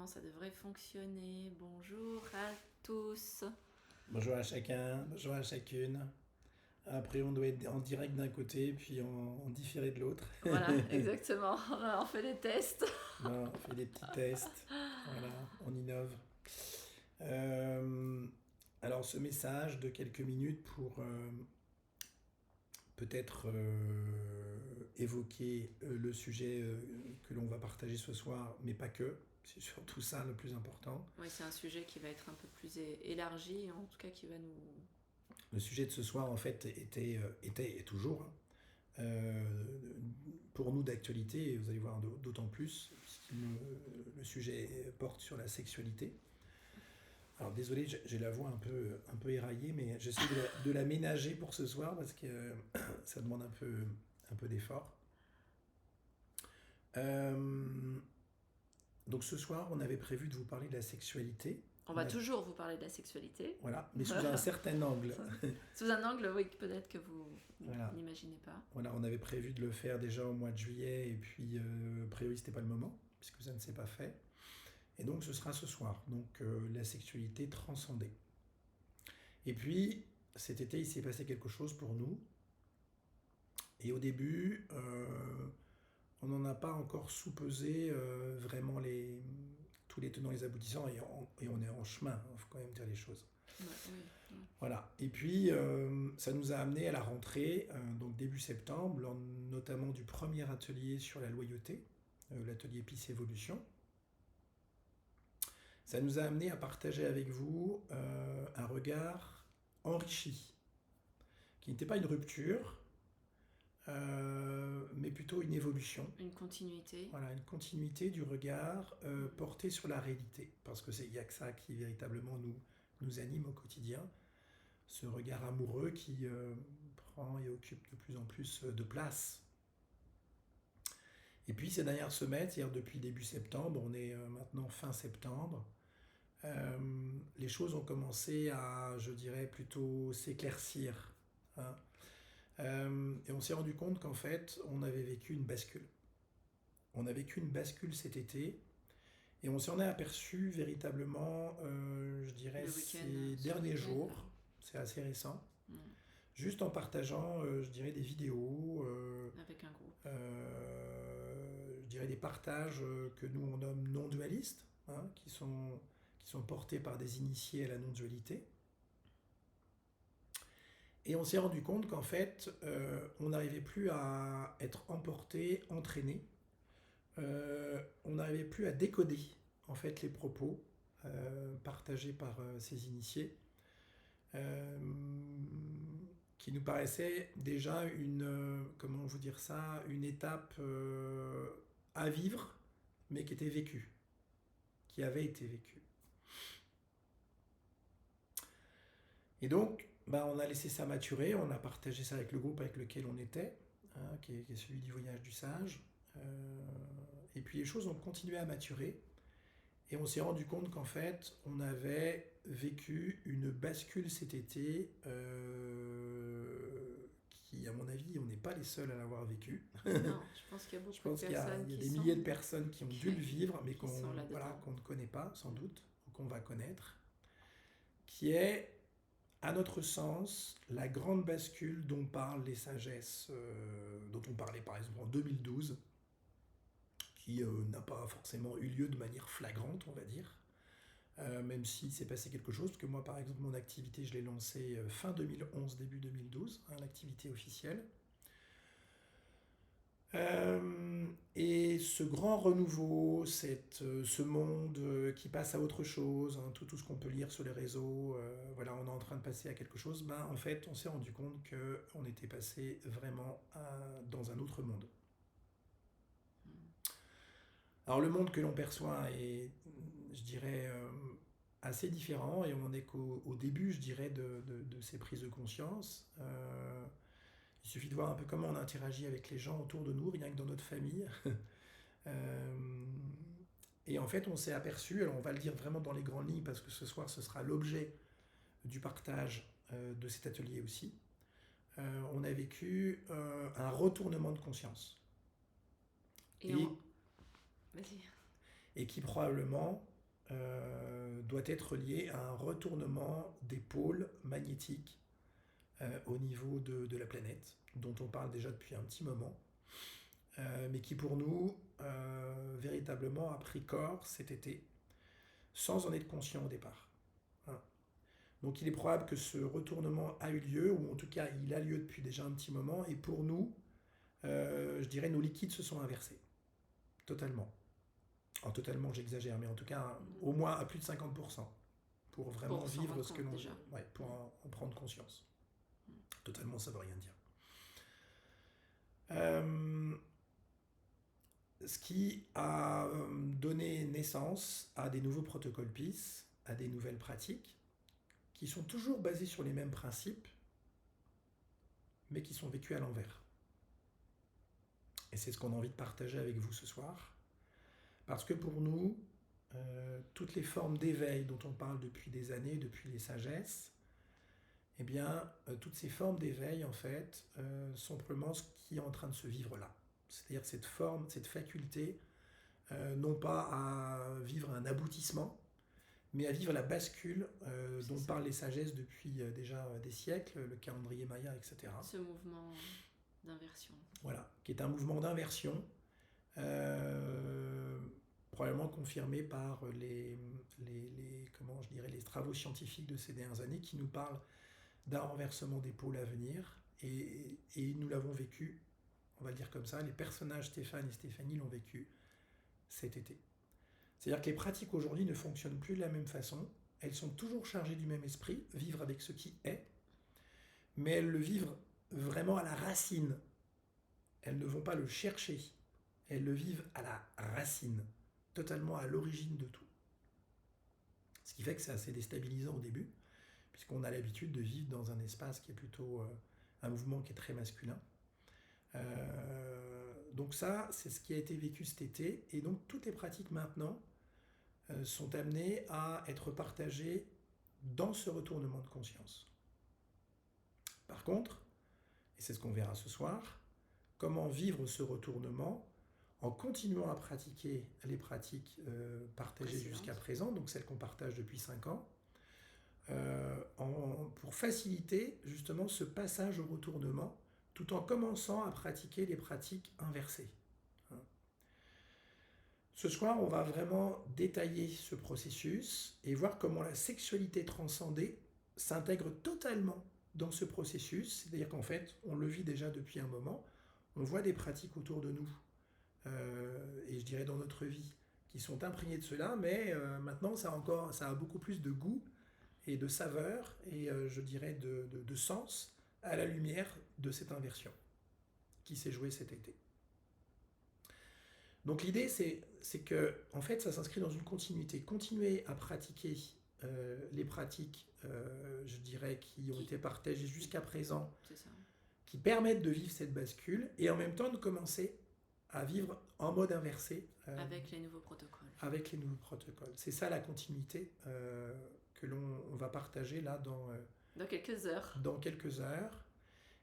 normalement ça devrait fonctionner. Bonjour à tous. Bonjour à chacun, bonjour à chacune. Après, on doit être en direct d'un côté, puis en différé de l'autre. Voilà, exactement. On fait des tests. Non, on fait des petits tests. Voilà, on innove. Euh, alors, ce message de quelques minutes pour peut-être évoquer le sujet que l'on va partager ce soir, mais pas que. C'est surtout ça le plus important. Oui, c'est un sujet qui va être un peu plus élargi, en tout cas qui va nous... Le sujet de ce soir, en fait, était et toujours, hein, euh, pour nous d'actualité, et vous allez voir d'autant plus, puisque le sujet porte sur la sexualité. Alors désolé, j'ai la voix un peu éraillée, mais j'essaie de la ménager pour ce soir parce que ça demande un peu d'effort. Euh, donc ce soir, on avait prévu de vous parler de la sexualité. On va toujours vous parler de la sexualité. Voilà, mais sous un certain angle. Sous un angle, oui, peut-être que vous Voilà. n'imaginez pas. Voilà, on avait prévu de le faire déjà au mois de juillet, et puis a priori, c'était pas le moment, puisque ça ne s'est pas fait. Et donc, ce sera ce soir. Donc, la sexualité transcendée. Et puis, cet été, il s'est passé quelque chose pour nous. Et au début, on n'en a pas encore soupesé vraiment tous les tenants et les aboutissants, et on est en chemin, il faut quand même dire les choses. Ouais, oui, oui. Voilà. Et puis, ça nous a amené à la rentrée, donc début septembre, lors notamment du premier atelier sur la loyauté, l'atelier Peace Évolution. Ça nous a amené à partager avec vous un regard enrichi, qui n'était pas une rupture, mais plutôt une évolution. Une continuité. Voilà, une continuité du regard porté sur la réalité, parce que il y a que ça qui véritablement nous anime au quotidien, ce regard amoureux qui prend et occupe de plus en plus de place. Et puis ces dernières semaines, c'est-à-dire depuis début septembre, on est maintenant fin septembre, les choses ont commencé à, je dirais, plutôt s'éclaircir, hein. Et on s'est rendu compte qu'en fait, on avait vécu une bascule. On a vécu une bascule cet été, et on s'en est aperçu véritablement, je dirais, ces derniers jours. C'est assez récent. Juste en partageant, je dirais, des vidéos, avec un groupe. Je dirais des partages que nous on nomme non-dualistes, hein, qui sont portés par des initiés à la non-dualité. Et on s'est rendu compte qu'en fait, on n'arrivait plus à être emporté, entraîné. On n'arrivait plus à décoder en fait les propos partagés par ces initiés, qui nous paraissait déjà comment vous dire ça, une étape à vivre, mais qui était vécue, qui avait été vécue. Et donc, on a laissé ça maturer, on a partagé ça avec le groupe avec lequel on était, hein, qui est celui du Voyage du Sage. Et puis les choses ont continué à maturer, et on s'est rendu compte qu'en fait, on avait vécu une bascule cet été qui, à mon avis, on n'est pas les seuls à l'avoir vécu. Non, je pense qu'il y a beaucoup de personnes qu'il y a des milliers de personnes qui ont dû le vivre, mais qu'on ne connaît pas, sans doute, ou qu'on va connaître, qui est, à notre sens, la grande bascule dont parlent les sagesses, dont on parlait par exemple en 2012, qui n'a pas forcément eu lieu de manière flagrante, on va dire, même s'il s'est passé quelque chose, parce que moi, par exemple, mon activité, je l'ai lancée fin 2011, début 2012, hein, l'activité officielle. Et ce grand renouveau, ce monde qui passe à autre chose, hein, tout ce qu'on peut lire sur les réseaux, voilà, on est en train de passer à quelque chose, en fait, on s'est rendu compte qu'on était passé vraiment dans un autre monde. Alors le monde que l'on perçoit est, je dirais, assez différent, et on en est qu'au début, je dirais, de ces prises de conscience. Il suffit de voir un peu comment on interagit avec les gens autour de nous, rien que dans notre famille. Et en fait, on s'est aperçu, alors on va le dire vraiment dans les grandes lignes, parce que ce soir, ce sera l'objet du partage de cet atelier aussi. On a vécu un retournement de conscience. Vas-y. Et qui probablement doit être lié à un retournement des pôles magnétiques au niveau de la planète, dont on parle déjà depuis un petit moment, mais qui pour nous, véritablement a pris corps cet été, sans en être conscient au départ. Hein. Donc il est probable que ce retournement a eu lieu, ou en tout cas il a lieu depuis déjà un petit moment, et pour nous, je dirais nos liquides se sont inversés, totalement. Alors totalement j'exagère, mais en tout cas au moins à plus de 50%, pour vraiment Pour s'en vivre rendre ce que compte l'on... déjà. Ouais, pour en prendre conscience. Totalement ça veut rien dire. Euh, Ce qui a donné naissance à des nouveaux protocoles PIS, à des nouvelles pratiques, qui sont toujours basées sur les mêmes principes, mais qui sont vécues à l'envers. Et c'est ce qu'on a envie de partager avec vous ce soir, parce que pour nous, toutes les formes d'éveil dont on parle depuis des années, depuis les sagesses, eh bien, toutes ces formes d'éveil, en fait, sont probablement ce qui est en train de se vivre là. C'est-à-dire cette forme, cette faculté, non pas à vivre un aboutissement, mais à vivre la bascule dont parlent les sagesses depuis déjà des siècles, le calendrier maya, etc. Ce mouvement d'inversion. Voilà, qui est un mouvement d'inversion, euh, probablement confirmé par comment je dirais, les travaux scientifiques de ces dernières années qui nous parlent d'un renversement des pôles à venir, et nous l'avons vécu, on va le dire comme ça, les personnages Stéphane et Stéphanie l'ont vécu cet été. C'est-à-dire que les pratiques aujourd'hui ne fonctionnent plus de la même façon, elles sont toujours chargées du même esprit, vivre avec ce qui est, mais elles le vivent vraiment à la racine. Elles ne vont pas le chercher, elles le vivent à la racine, totalement à l'origine de tout. Ce qui fait que c'est assez déstabilisant au début, puisqu'on a l'habitude de vivre dans un espace qui est plutôt un mouvement qui est très masculin. Donc ça, c'est ce qui a été vécu cet été, et donc toutes les pratiques maintenant sont amenées à être partagées dans ce retournement de conscience. Par contre, et c'est ce qu'on verra ce soir, comment vivre ce retournement en continuant à pratiquer les pratiques partagées jusqu'à présent, donc celles qu'on partage depuis 5 ans, pour faciliter justement ce passage au retournement, tout en commençant à pratiquer les pratiques inversées. Ce soir, on va vraiment détailler ce processus et voir comment la sexualité transcendée s'intègre totalement dans ce processus. C'est-à-dire qu'en fait, on le vit déjà depuis un moment, on voit des pratiques autour de nous, et je dirais dans notre vie, qui sont imprégnées de cela, mais maintenant, ça a beaucoup plus de goût et de saveur, et je dirais de sens à la lumière de cette inversion qui s'est jouée cet été. Donc l'idée, c'est que, en fait, ça s'inscrit dans une continuité. Continuer à pratiquer les pratiques, je dirais, qui ont été partagées jusqu'à présent, qui permettent de vivre cette bascule, et en même temps de commencer à vivre en mode inversé. Avec les nouveaux protocoles. Avec les nouveaux protocoles. C'est ça la continuité que l'on va partager là dans quelques heures. Dans quelques heures.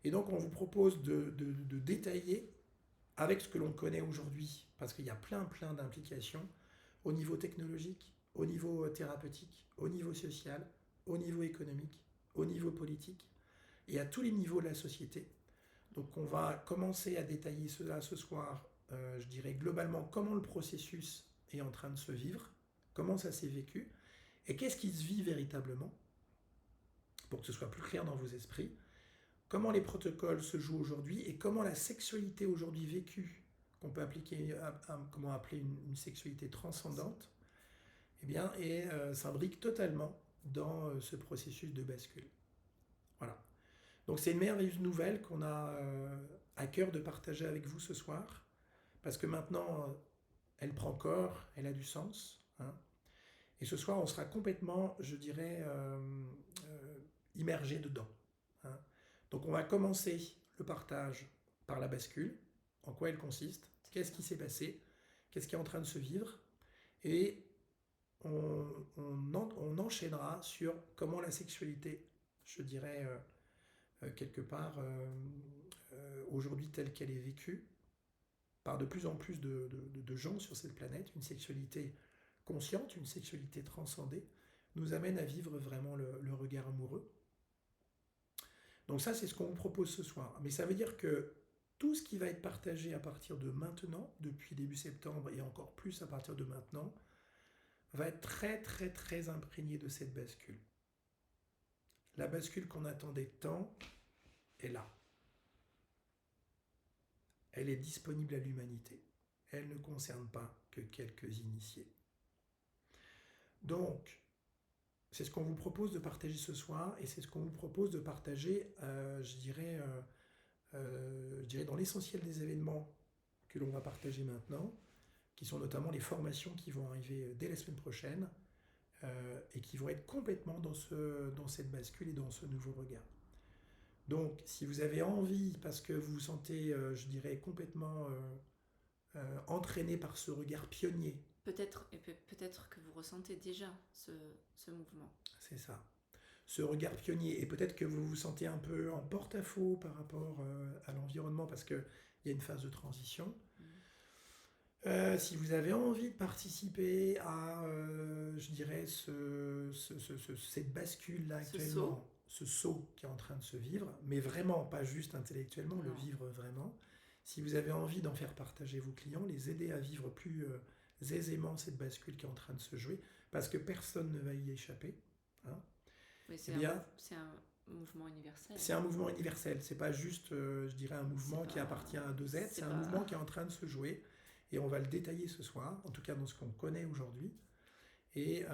Et donc on vous propose de détailler avec ce que l'on connaît aujourd'hui, parce qu'il y a plein d'implications au niveau technologique, au niveau thérapeutique, au niveau social, au niveau économique, au niveau politique, et à tous les niveaux de la société. Donc on va commencer à détailler cela ce soir, je dirais globalement comment le processus est en train de se vivre, comment ça s'est vécu, et qu'est-ce qui se vit véritablement, pour que ce soit plus clair dans vos esprits, comment les protocoles se jouent aujourd'hui et comment la sexualité aujourd'hui vécue, qu'on peut comment appeler une sexualité transcendante, eh bien, s'imbrique totalement dans ce processus de bascule. Voilà. Donc c'est une merveilleuse nouvelle qu'on a à cœur de partager avec vous ce soir, parce que maintenant, elle prend corps, elle a du sens. Hein. Et ce soir, on sera complètement, je dirais, immergé dedans. Hein. Donc on va commencer le partage par la bascule, en quoi elle consiste, qu'est-ce qui s'est passé, qu'est-ce qui est en train de se vivre, et on enchaînera sur comment la sexualité, je dirais, quelque part, aujourd'hui telle qu'elle est vécue, par de plus en plus de gens sur cette planète, une sexualité consciente, une sexualité transcendée, nous amène à vivre vraiment le regard amoureux. Donc ça, c'est ce qu'on vous propose ce soir. Mais ça veut dire que tout ce qui va être partagé à partir de maintenant, depuis début septembre et encore plus à partir de maintenant, va être très très très imprégné de cette bascule. La bascule qu'on attendait tant est là. Elle est disponible à l'humanité. Elle ne concerne pas que quelques initiés. Donc, c'est ce qu'on vous propose de partager ce soir et c'est ce qu'on vous propose de partager, je dirais, dans l'essentiel des événements que l'on va partager maintenant, qui sont notamment les formations qui vont arriver dès la semaine prochaine et qui vont être complètement dans cette bascule et dans ce nouveau regard. Donc, si vous avez envie, parce que vous vous sentez, je dirais, complètement entraîné par ce regard pionnier. Peut-être que vous ressentez déjà ce mouvement. C'est ça. Ce regard pionnier. Et peut-être que vous vous sentez un peu en porte-à-faux par rapport à l'environnement, parce qu'il y a une phase de transition. Si vous avez envie de participer à, je dirais, cette bascule-là actuellement, ce saut qui est en train de se vivre, mais vraiment, pas juste intellectuellement, le vivre vraiment. Si vous avez envie d'en faire partager vos clients, les aider à vivre plus aisément cette bascule qui est en train de se jouer, parce que personne ne va y échapper. Hein. Mais c'est un mouvement universel. C'est un mouvement universel, c'est pas juste, je dirais, un mouvement qui appartient à deux êtres, c'est un mouvement qui est en train de se jouer, et on va le détailler ce soir, en tout cas dans ce qu'on connaît aujourd'hui. Et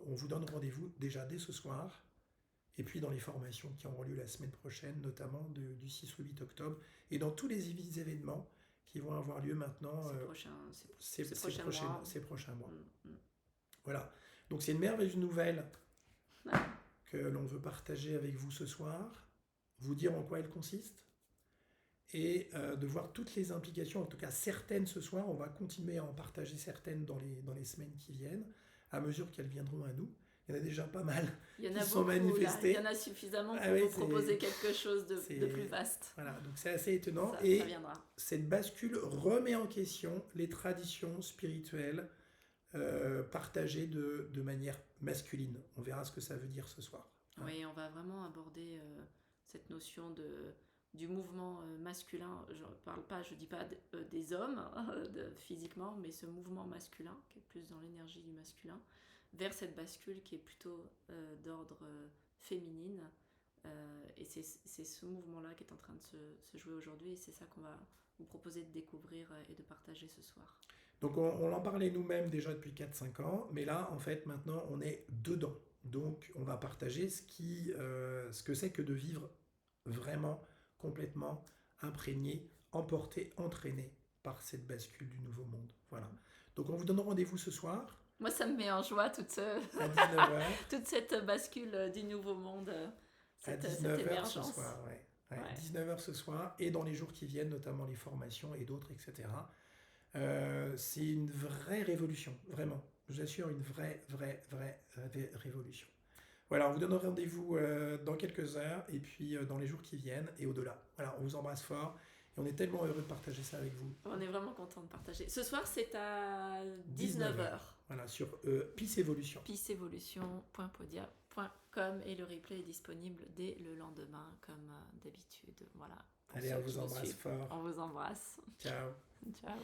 on vous donne rendez-vous déjà dès ce soir, et puis dans les formations qui auront lieu la semaine prochaine, notamment du 6 au 8 octobre, et dans tous les événements qui vont avoir lieu maintenant ces prochains mois. Voilà, donc c'est une merveilleuse nouvelle que l'on veut partager avec vous ce soir, vous dire en quoi elle consiste, et de voir toutes les implications, en tout cas certaines ce soir. On va continuer à en partager certaines dans les semaines qui viennent, à mesure qu'elles viendront à nous. Il y en a déjà pas mal qui sont manifestés. Il y en a suffisamment pour vous proposer quelque chose de plus vaste. Voilà, donc c'est assez étonnant. Ça viendra. Cette bascule remet en question les traditions spirituelles partagées de manière masculine. On verra ce que ça veut dire ce soir. Oui, on va vraiment aborder cette notion du mouvement masculin. Je dis pas des hommes physiquement, mais ce mouvement masculin qui est plus dans l'énergie du masculin, vers cette bascule qui est plutôt d'ordre féminine. Et c'est ce mouvement-là qui est en train de se jouer aujourd'hui, et c'est ça qu'on va vous proposer de découvrir et de partager ce soir. Donc on en parlait nous-mêmes déjà depuis 4-5 ans, mais là en fait maintenant on est dedans. Donc on va partager ce que c'est que de vivre vraiment complètement imprégné, emporté, entraîné par cette bascule du nouveau monde. Voilà. Donc on vous donne rendez-vous ce soir. Moi ça me met en joie toute cette bascule du nouveau monde, à 19h ce soir. Ouais. 19h ce soir, et dans les jours qui viennent, notamment les formations et d'autres, etc. C'est une vraie révolution, vraiment. Je vous assure, une vraie révolution. Voilà, on vous donne rendez-vous dans quelques heures, et puis dans les jours qui viennent, et au-delà. Voilà, on vous embrasse fort, et on est tellement heureux de partager ça avec vous. On est vraiment content de partager. Ce soir, c'est à 19h. Voilà, sur Peace Evolution. peaceevolution.podia.com, et le replay est disponible dès le lendemain, comme d'habitude. Voilà. Allez, on vous embrasse fort. On vous embrasse. Ciao. Ciao.